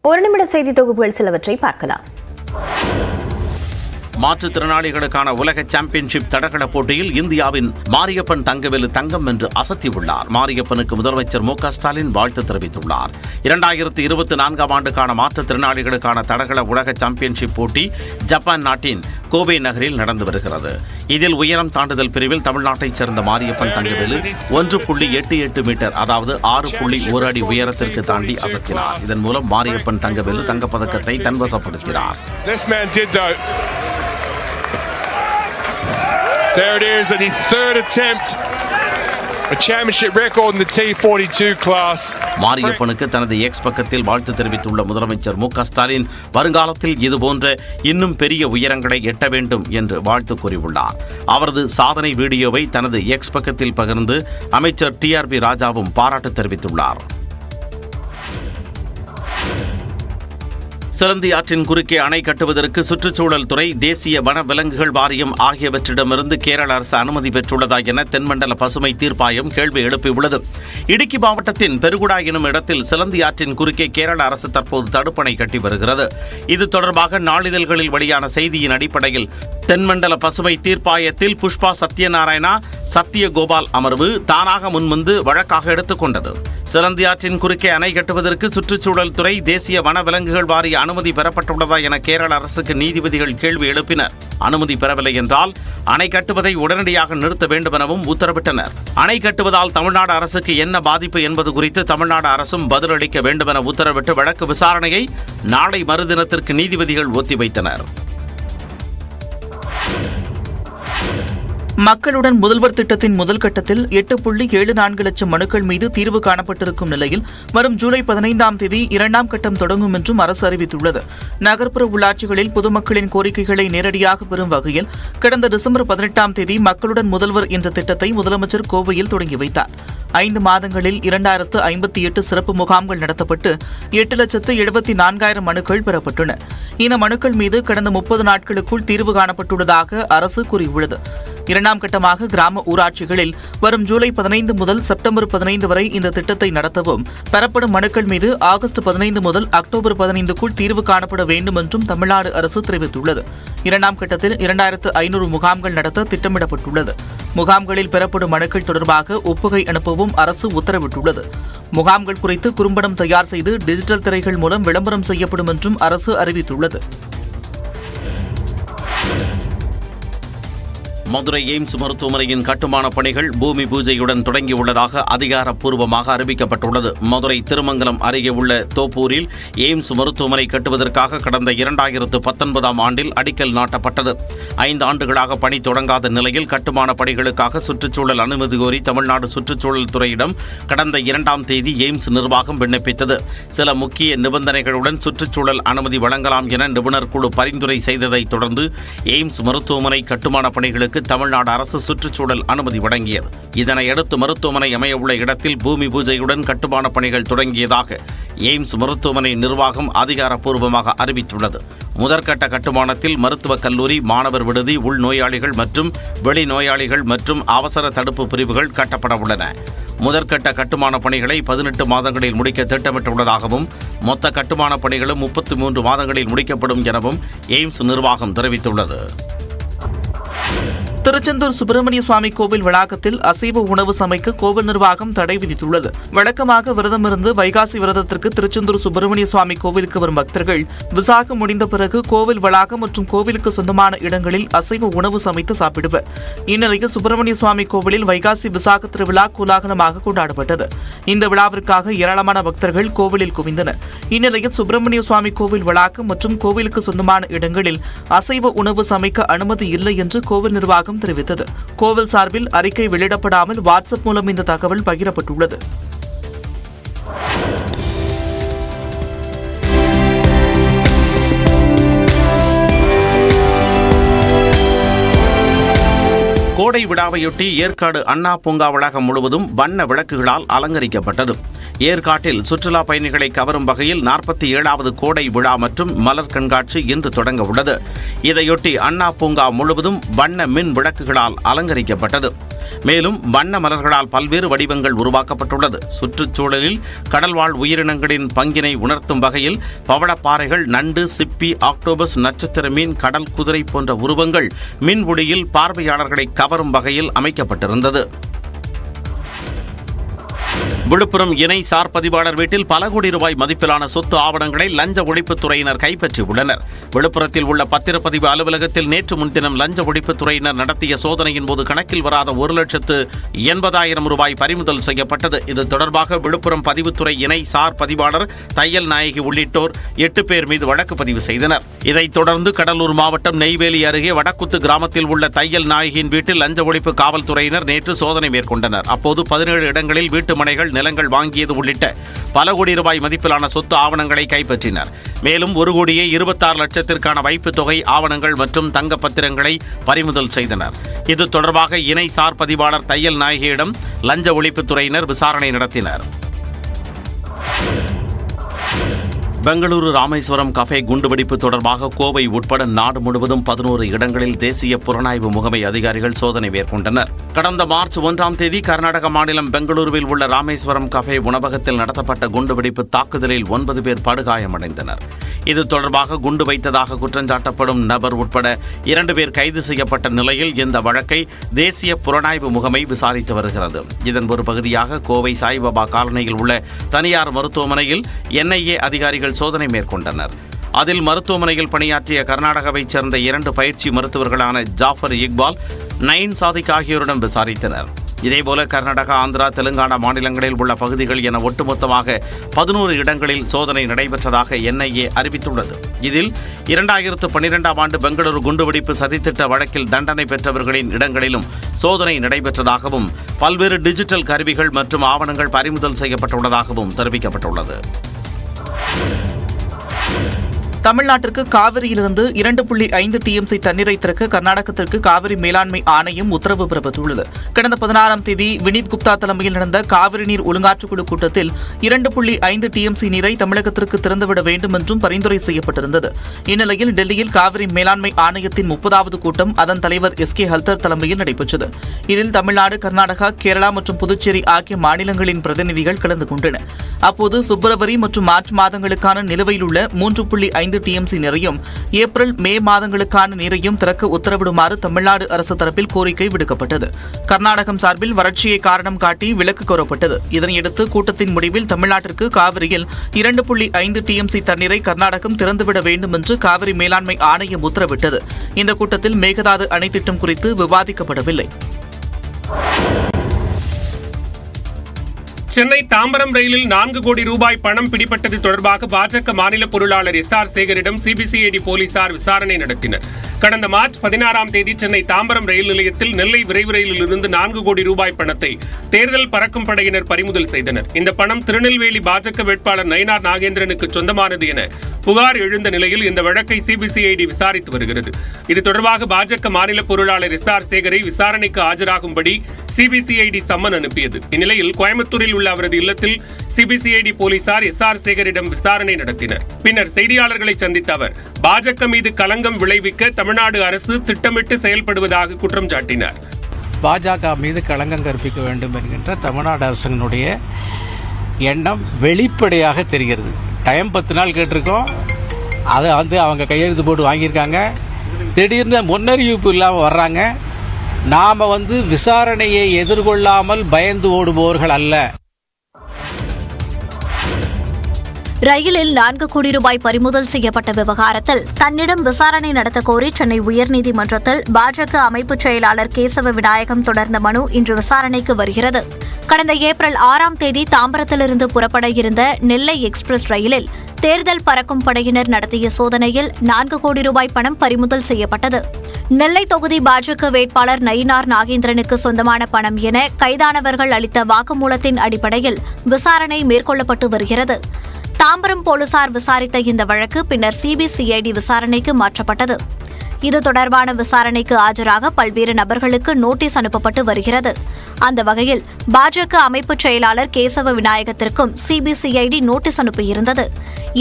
ஒரு நிமிட செய்தி தொகுப்புகள் சிலவற்றை பார்க்கலாம். மாற்றுத்திறனாளிகளுக்கான உலக சாம்பியன்ஷிப் தடகள போட்டியில் இந்தியாவின் மாரியப்பன் தங்கவேலு தங்கம் வென்று அசத்தியுள்ளார். மாரியப்பனுக்கு முதலமைச்சர் மு க ஸ்டாலின் வாழ்த்து தெரிவித்துள்ளார். 2024 ஆண்டுக்கான மாற்றுத்திறனாளிகளுக்கான தடகள உலக சாம்பியன்ஷிப் போட்டி ஜப்பான் நாட்டின் கோபே நகரில் நடந்து வருகிறது. இதில் உயரம் தாண்டுதல் பிரிவில் தமிழ்நாட்டைச் சேர்ந்த மாரியப்பன் தங்கவேலு 1.88 மீட்டர், அதாவது 6.1 அடி உயரத்திற்கு தாண்டி அசத்தினார். இதன் மூலம் மாரியப்பன் தங்கவேலு தங்கப்பதக்கத்தை தன்வசப்படுத்தினார். There it is, and his third attempt, a championship record in the T42 class. மாரியப்பனுக்கு தனது எக்ஸ் பக்கத்தில் வாழ்த்து தெரிவித்துள்ள முதலமைச்சர் மு க ஸ்டாலின் வருங்காலத்தில் இதுபோன்ற இன்னும் பெரிய உயரங்களை எட்ட வேண்டும் என்று வாழ்த்து கூறியுள்ளார். அவரது சாதனை வீடியோவை தனது எக்ஸ் பக்கத்தில் பகிர்ந்து அமைச்சர் TRP ராஜாவும் பாராட்டு தெரிவித்துள்ளார். சிலந்தி ஆற்றின் குறுக்கே அணை கட்டுவதற்கு சுற்றுச்சூழல் துறை, தேசிய வன விலங்குகள் வாரியம் ஆகியவற்றிடமிருந்து கேரள அரசு அனுமதி பெற்றுள்ளதா என தென்மண்டல பசுமை தீர்ப்பாயம் கேள்வி எழுப்பியுள்ளது. இடுக்கி மாவட்டத்தின் பெருகுடா எனும் இடத்தில் சிலந்தி ஆற்றின் குறுக்கே கேரள அரசு தற்போது தடுப்பணை கட்டி வருகிறது. இது தொடர்பாக நாளிதழ்களில் வெளியான செய்தியின் அடிப்படையில் தென்மண்டல பசுமை தீர்ப்பாயத்தில் புஷ்பா சத்யநாராயணா, சத்யகோபால் அமர்வு தானாக முன்வந்து வழக்காக எடுத்துக்கொண்டது. சிலந்தி ஆற்றின் குறுக்கே அணை கட்டுவதற்கு சுற்றுச்சூழல் துறை, தேசிய வன விலங்குகள் வாரிய அனுமதி பெறப்பட்டுள்ளதா என கேரள அரசுக்கு நீதிபதிகள் கேள்வி எழுப்பினர். அனுமதி பெறவில்லை என்றால் அணை கட்டுவதை உடனடியாக நிறுத்த வேண்டும் எனவும் உத்தரவிட்டனர். அணை கட்டுவதால் தமிழ்நாடு அரசுக்கு என்ன பாதிப்பு என்பது குறித்து தமிழ்நாடு அரசும் பதிலளிக்க வேண்டும் என உத்தரவிட்டு வழக்கு விசாரணையை நாளை மறுதினத்திற்கு நீதிபதிகள் ஒத்திவைத்தனர். மக்களுடன் முதல்வர் திட்டத்தின் முதல் கட்டத்தில் 8.74 லட்சம் மனுக்கள் மீது தீர்வு காணப்பட்டிருக்கும் நிலையில் வரும் ஜூலை 15ஆம் தேதி 2ஆம் கட்டம் தொடங்கும் என்றும் அரசு அறிவித்துள்ளது. நகர்ப்புற உள்ளாட்சிகளில் பொதுமக்களின் கோரிக்கைகளை நேரடியாக பெறும் வகையில் கடந்த டிசம்பர் 18ஆம் தேதி மக்களுடன் முதல்வர் என்ற திட்டத்தை முதலமைச்சர் கோவையில் தொடங்கி வைத்தார். 5 மாதங்களில் 2058 சிறப்பு முகாம்கள் நடத்தப்பட்டு 8,74,000 மனுக்கள் பெறப்பட்டன. இந்த மனுக்கள் மீது கடந்த 30 நாட்களுக்குள் தீர்வு காணப்பட்டுள்ளதாக அரசு கூறியுள்ளது. 2ஆம் கட்டமாக கிராம ஊராட்சிகளில் வரும் ஜூலை 15 முதல் செப்டம்பர் 15 வரை இந்த திட்டத்தை நடத்தவும், பெறப்படும் மனுக்கள் மீது ஆகஸ்ட் 15 முதல் அக்டோபர் 15க்குள் தீர்வு காணப்பட வேண்டும் என்றும் தமிழ்நாடு அரசு தெரிவித்துள்ளது. 2ஆம் கட்டத்தில் 2500 முகாம்கள் நடத்த திட்டமிடப்பட்டுள்ளது. முகாம்களில் பெறப்படும் மனுக்கள் தொடர்பாக ஒப்புகை அனுப்பவும் அரசு உத்தரவிட்டுள்ளது. முகாம்கள் குறித்து குறும்படம் தயார் செய்து டிஜிட்டல் திரைகள் மூலம் விளம்பரம் செய்யப்படும் என்றும் அரசு அறிவித்துள்ளது. மதுரை எய்ம்ஸ் மருத்துவமனையின் கட்டுமான பணிகள் பூமி பூஜையுடன் தொடங்கியுள்ளதாக அதிகாரப்பூர்வமாக அறிவிக்கப்பட்டுள்ளது. மதுரை திருமங்கலம் அருகே உள்ள தோப்பூரில் எய்ம்ஸ் மருத்துவமனை கட்டுவதற்காக கடந்த 2019ஆம் ஆண்டில் அடிக்கல் நாட்டப்பட்டது. 5 ஆண்டுகளாக பணி தொடங்காத நிலையில் கட்டுமான பணிகளுக்காக சுற்றுச்சூழல் அனுமதி கோரி தமிழ்நாடு சுற்றுச்சூழல் துறையிடம் கடந்த 2ஆம் தேதி எய்ம்ஸ் நிர்வாகம் விண்ணப்பித்தது. சில முக்கிய நிபந்தனைகளுடன் சுற்றுச்சூழல் அனுமதி வழங்கலாம் என நிபுணர் குழு பரிந்துரை செய்ததைத் தொடர்ந்து எய்ம்ஸ் மருத்துவமனை கட்டுமான பணிகளுக்கு தமிழ்நாடு அரசு சுற்றுச்சூழல் அனுமதி வழங்கியது. இதனையடுத்து மருத்துவமனை அமையவுள்ள இடத்தில் பூமி பூஜையுடன் கட்டுமான பணிகள் தொடங்கியதாக எய்ம்ஸ் மருத்துவமனை நிர்வாகம் அதிகாரப்பூர்வமாக அறிவித்துள்ளது. முதற்கட்ட கட்டுமானத்தில் மருத்துவக் கல்லூரி, மாணவர் விடுதி, உள்நோயாளிகள் மற்றும் வெளிநோயாளிகள் மற்றும் அவசர தடுப்பு பிரிவுகள் கட்டப்பட உள்ளன. முதற்கட்ட கட்டுமான பணிகளை 18 மாதங்களில் முடிக்க திட்டமிட்டுள்ளதாகவும் மொத்த கட்டுமான பணிகளும் 33 மாதங்களில் முடிக்கப்படும் எனவும் எய்ம்ஸ் நிர்வாகம் தெரிவித்துள்ளது. திருச்செந்தூர் சுப்பிரமணிய சுவாமி கோவில் வளாகத்தில் அசைவ உணவு சமைக்க கோவில் நிர்வாகம் தடை விதித்துள்ளது. வழக்கமாக விரதமிருந்து வைகாசி விரதத்திற்கு திருச்செந்தூர் சுப்பிரமணிய சுவாமி கோவிலுக்கு வரும் பக்தர்கள் விசாகம் முடிந்த பிறகு கோவில் வளாகம் மற்றும் கோவிலுக்கு சொந்தமான இடங்களில் அசைவ உணவு சமைத்து சாப்பிடுவர். இந்நிலையில் சுப்பிரமணிய சுவாமி கோவிலில் வைகாசி விசாக திருவிழா கோலாகலமாக கொண்டாடப்பட்டது. இந்த விழாவிற்காக ஏராளமான பக்தர்கள் கோவிலில் குவிந்தனர். இந்நிலையில் சுப்பிரமணிய சுவாமி கோவில் வளாகம் மற்றும் கோவிலுக்கு சொந்தமான இடங்களில் அசைவ உணவு சமைக்க அனுமதி இல்லை என்று கோவில் நிர்வாகம் தெரிவித்தது. கோவில் சார்பில் அறிக்கை வெளியிடப்படாமல் வாட்ஸ்அப் மூலம் இந்த தகவல் பகிரப்பட்டுள்ளது. கோடை விழாவையொட்டி ஏற்காடு அண்ணா பூங்கா வளாகம் முழுவதும் வண்ண விளக்குகளால் அலங்கரிக்கப்பட்டது. ஏற்காட்டில் சுற்றுலா பயணிகளை கவரும் வகையில் 47வது கோடை விழா மற்றும் மலர் கண்காட்சி இன்று தொடங்க உள்ளது. இதையொட்டி அண்ணா பூங்கா முழுவதும் வண்ண மின் விளக்குகளால் அலங்கரிக்கப்பட்டது. மேலும் வண்ண மலர்களால் பல்வேறு வடிவங்கள் உருவாக்கப்பட்டுள்ளது. சுற்றுச்சூழலில் கடல்வாழ் உயிரினங்களின் பங்கினை உணர்த்தும் வகையில் பவளப்பாறைகள், நண்டு, சிப்பி, ஆக்டோபஸ், நட்சத்திர மீன், கடல் குதிரை போன்ற உருவங்கள் மின் ஒளியில் பார்வையாளர்களை கவரும் வகையில் அமைக்கப்பட்டிருந்தது. விழுப்புரம் இணை சார் பதிவாளர் வீட்டில் பல கோடி ரூபாய் மதிப்பிலான சொத்து ஆவணங்களை லஞ்ச ஒழிப்புத்துறையினர் கைப்பற்றியுள்ளனர். விழுப்புரத்தில் உள்ள பத்திரப்பதிவு அலுவலகத்தில் நேற்று முன்தினம் லஞ்ச ஒழிப்புத்துறையினர் நடத்திய சோதனையின் போது கணக்கில் வராத 1,80,000 ரூபாய் பறிமுதல் செய்யப்பட்டது. இது தொடர்பாக விழுப்புரம் பதிவுத்துறை இணை சார் பதிவாளர் தையல் நாயகி உள்ளிட்டோர் 8 பேர் மீது வழக்கு பதிவு செய்தனர். இதைத் தொடர்ந்து கடலூர் மாவட்டம் நெய்வேலி அருகே வடக்குத்து கிராமத்தில் உள்ள தையல் நாயகியின் வீட்டில் லஞ்ச ஒழிப்பு காவல்துறையினர் நேற்று சோதனை மேற்கொண்டனர். அப்போது 17 இடங்களில் வீட்டு மனைகள், நிலங்கள் வாங்கியது உள்ளிட்ட பல கோடி ரூபாய் மதிப்பிலான சொத்து ஆவணங்களை கைப்பற்றினர். மேலும் 1,26,00,000 வைப்பு தொகை, ஆவணங்கள் மற்றும் தங்க பத்திரங்களை பறிமுதல் செய்தனர். இது தொடர்பாக இணை சார் பதிவாளர் தையல் நாயகியிடம் லஞ்ச ஒழிப்புத்துறையினர் விசாரணை நடத்தினர். பெங்களூரு ராமேஸ்வரம் கஃபே குண்டுவெடிப்பு தொடர்பாக கோவை உட்பட நாடு முழுவதும் 11 இடங்களில் தேசிய புலனாய்வு முகமை அதிகாரிகள் சோதனை மேற்கொண்டனர். கடந்த மார்ச் 1ஆம் தேதி கர்நாடக மாநிலம் பெங்களூருவில் உள்ள ராமேஸ்வரம் கஃபே உணவகத்தில் நடத்தப்பட்ட குண்டுவெடிப்பு தாக்குதலில் 9 பேர் படுகாயமடைந்தனர். இது தொடர்பாக குண்டு வைத்ததாக குற்றஞ்சாட்டப்படும் நபர் உட்பட 2 பேர் கைது செய்யப்பட்ட நிலையில் இந்த வழக்கை தேசிய புலனாய்வு முகமை விசாரித்து வருகிறது. இதன் ஒரு பகுதியாக கோவை சாய்பாபா காலனியில் உள்ள தனியார் மருத்துவமனையில் NIA அதிகாரிகள் சோதனை மேற்கொண்டனர். அதில் மருத்துவமனையில் பணியாற்றிய கர்நாடகாவைச் சேர்ந்த 2 பயிற்சி மருத்துவர்களான ஜாஃபர் இக்பால், நயீன் சாதிக் ஆகியோரிடம் விசாரித்தனர். இதேபோல கர்நாடகா, ஆந்திரா, தெலுங்கானா மாநிலங்களில் உள்ள பகுதிகள் என ஒட்டுமொத்தமாக 11 இடங்களில் சோதனை நடைபெற்றதாக NIA அறிவித்துள்ளது. இதில் 2012ஆம் ஆண்டு பெங்களூரு குண்டுவெடிப்பு சதித்திட்ட வழக்கில் தண்டனை பெற்றவர்களின் இடங்களிலும் சோதனை நடைபெற்றதாகவும் பல்வேறு டிஜிட்டல் கருவிகள் மற்றும் ஆவணங்கள் பறிமுதல் செய்யப்பட்டுள்ளதாகவும் தெரிவிக்கப்பட்டுள்ளது. தமிழ்நாட்டிற்கு காவிரியிலிருந்து 2.5 TMC தண்ணீரை திறக்க கர்நாடகத்திற்கு காவிரி மேலாண்மை ஆணையம் உத்தரவு பிறப்பித்துள்ளது. கடந்த 16ஆம் தேதி வினீத் குப்தா தலைமையில் நடந்த காவிரி நீர் ஒழுங்காற்றுக்குழு கூட்டத்தில் 2.5 TMC நீரை தமிழகத்திற்கு திறந்துவிட வேண்டும் என்றும் பரிந்துரை செய்யப்பட்டிருந்தது. இந்நிலையில் டெல்லியில் காவிரி மேலாண்மை ஆணையத்தின் 30வது கூட்டம் அதன் தலைவர் SK ஹல்தர் தலைமையில் நடைபெற்றது. இதில் தமிழ்நாடு, கர்நாடகா, கேரளா மற்றும் புதுச்சேரி ஆகிய மாநிலங்களின் பிரதிநிதிகள் கலந்து கொண்டனர். அப்போது பிப்ரவரி மற்றும் மார்ச் மாதங்களுக்கான நிலுவையில் உள்ள 3.5 TMC நீரையும் ஏப்ரல், மே மாதங்களுக்கான நீரையும் திறக்க உத்தரவிடுமாறு தமிழ்நாடு அரசு தரப்பில் கோரிக்கை விடுக்கப்பட்டது. கர்நாடகம் சார்பில் வறட்சியை காரணம் காட்டி விலக்கு கோரப்பட்டது. இதனையடுத்து கூட்டத்தின் முடிவில் தமிழ்நாட்டிற்கு காவிரியில் 2.5 TMC தண்ணீரை கர்நாடகம் திறந்துவிட வேண்டும் என்று காவிரி மேலாண்மை ஆணையம் உத்தரவிட்டது. இந்த கூட்டத்தில் மேகதாது அணை திட்டம் குறித்து விவாதிக்கப்படவில்லை. சென்னை தாம்பரம் ரயிலில் 4 கோடி ரூபாய் பணம் பிடிபட்டது தொடர்பாக பாஜக மாநில பொருளாளர் SR சேகரிடம் CBCID போலீசார் விசாரணை நடத்தினர். கடந்த மார்ச் 16ஆம் தேதி சென்னை தாம்பரம் ரயில் நிலையத்தில் நெல்லை விரைவு ரயிலில் இருந்து 4 கோடி ரூபாய் பணத்தை தேர்தல் பறக்கும் படையினர் பறிமுதல் செய்தனர். இந்த பணம் திருநெல்வேலி பாஜக வேட்பாளர் நயினார் நாகேந்திரனுக்கு சொந்தமானது என புகார் எழுந்த நிலையில் இந்த வழக்கை CBCID விசாரித்து வருகிறது. இது தொடர்பாக பாஜக மாநில பொருளாளர் SR சேகரை விசாரணைக்கு ஆஜராகும்படி CBCID சம்மன் அனுப்பியது. இந்நிலையில் கோயம்புத்தூரில் உள்ள அவரது இல்லத்தில் CBCID போலீசார் SR சேகரிடம் விசாரணை நடத்தினர். பின்னர் செய்தியாளர்களை சந்தித்த அவர் பாஜக மீது களங்கம் விளைவிக்க தமிழ்நாடு அரசு திட்டமிட்டு செயல்படுவதாக குற்றம் சாட்டினார். பாஜக மீது களங்கம் கற்பிக்க வேண்டும் என்கின்ற தமிழ்நாடு அரசினுடைய எண்ணம் வெளிப்படையாக தெரிகிறது. டைம் 10 நாள் கேட்டிருக்கோம், அதை அவங்க கையெழுத்து போட்டு வாங்கியிருக்காங்க. திடீர்னு முன்னறிவிப்பு இல்லாமல் வர்றாங்க. நாம விசாரணையை எதிர்கொள்ளாமல் பயந்து ஓடுபவர்கள் அல்ல. ரயிலில் 4 கோடி ரூபாய் பறிமுதல் செய்யப்பட்ட விவகாரத்தில் தன்னிடம் விசாரணை நடத்த கோரி சென்னை உயர்நீதிமன்றத்தில் பாஜக அமைப்பு செயலாளர் கேசவ விநாயகம் தொடர்ந்த மனு இன்று விசாரணைக்கு வருகிறது. கடந்த ஏப்ரல் 6ஆம் தேதி தாம்பரத்திலிருந்து புறப்பட இருந்த நெல்லை எக்ஸ்பிரஸ் ரயிலில் தேர்தல் பறக்கும் படையினர் நடத்திய சோதனையில் 4 கோடி ரூபாய் பணம் பறிமுதல் செய்யப்பட்டது. நெல்லை தொகுதி பாஜக வேட்பாளர் நயினார் நாகேந்திரனுக்கு சொந்தமான பணம் என கைதானவர்கள் அளித்த வாக்குமூலத்தின் அடிப்படையில் விசாரணை மேற்கொள்ளப்பட்டு வருகிறது. தாம்பரம் போலீசார் விசாரித்த இந்த வழக்கு பின்னர் CBCID விசாரணைக்கு மாற்றப்பட்டது. இது தொடர்பான விசாரணைக்கு ஆஜராக பல்வேறு நபர்களுக்கு நோட்டீஸ் அனுப்பப்பட்டு வருகிறது. அந்த வகையில் பாஜக அமைப்பு செயலாளர் கேசவ விநாயகத்திற்கும் சிபிசிஐடி நோட்டீஸ் அனுப்பியிருந்தது.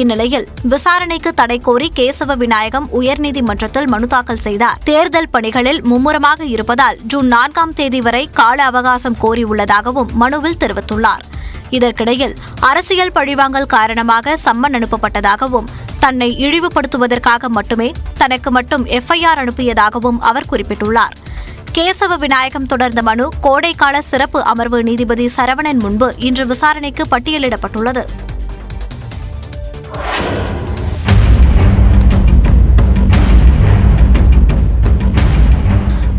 இந்நிலையில் விசாரணைக்கு தடை கோரி கேசவ விநாயகம் உயர்நீதிமன்றத்தில் மனு தாக்கல் செய்தார். தேர்தல் பணிகளில் மும்முரமாக இருப்பதால் ஜூன் 4ஆம் தேதி வரை கால அவகாசம் கோரியுள்ளதாகவும் மனுவில் தெரிவித்துள்ளார். இதற்கிடையில் அரசியல் பழிவாங்கல் காரணமாக சம்மன் அனுப்பப்பட்டதாகவும் தன்னை இழிவுபடுத்துவதற்காக மட்டுமே தனக்கு மட்டும் எஃப்ஐஆர் அனுப்பியதாகவும் அவர் குறிப்பிட்டுள்ளார். கேசவ விநாயகம் தொடர்ந்த மனு கோடைக்கால சிறப்பு அமர்வு நீதிபதி சரவணன் முன்பு இன்று விசாரணைக்கு பட்டியலிடப்பட்டுள்ளது.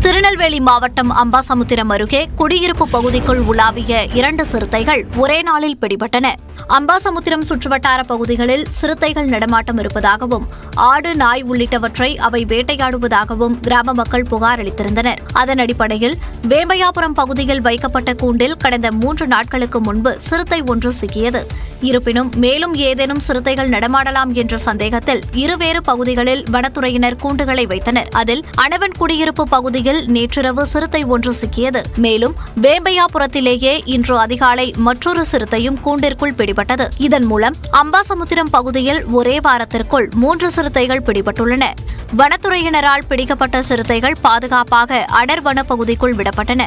திருநெல்வேலி மாவட்டம் அம்பாசமுத்திரம் அருகே குடியிருப்பு பகுதிக்குள் உலாவிய 2 சிறுத்தைகள் ஒரே நாளில் பிடிபட்டன. அம்பாசமுத்திரம் சுற்றுவட்டார பகுதிகளில் சிறுத்தைகள் நடமாட்டம் இருப்பதாகவும் ஆடு, நாய் உள்ளிட்டவற்றை அவை வேட்டையாடுவதாகவும் கிராம மக்கள் புகார் அளித்திருந்தனர். அதன் அடிப்படையில் வேம்பையாபுரம் பகுதியில் வைக்கப்பட்ட கூண்டில் கடந்த 3 நாட்களுக்கு முன்பு சிறுத்தை ஒன்று சிக்கியது. இருப்பினும் மேலும் ஏதேனும் சிறுத்தைகள் நடமாடலாம் என்ற சந்தேகத்தில் இருவேறு பகுதிகளில் வனத்துறையினர் கூண்டுகளை வைத்தனர். அதில் அணவன் குடியிருப்பு பகுதியில் நேற்றிரவு சிறுத்தை ஒன்று சிக்கியது. மேலும் வேம்பையாபுரத்திலேயே இன்று அதிகாலை மற்றொரு சிறுத்தையும் கூண்டிற்குள் பிடிபட்டது. இதன் மூலம் அம்பாசமுத்திரம் பகுதியில் ஒரே வாரத்திற்குள் 3 சிறுத்தைகள் பிடிபட்டுள்ளன. வனத்துறையினரால் பிடிக்கப்பட்ட சிறுத்தைகள் பாதுகாப்பாக அடர் வன பகுதிக்குள் விடப்பட்டன.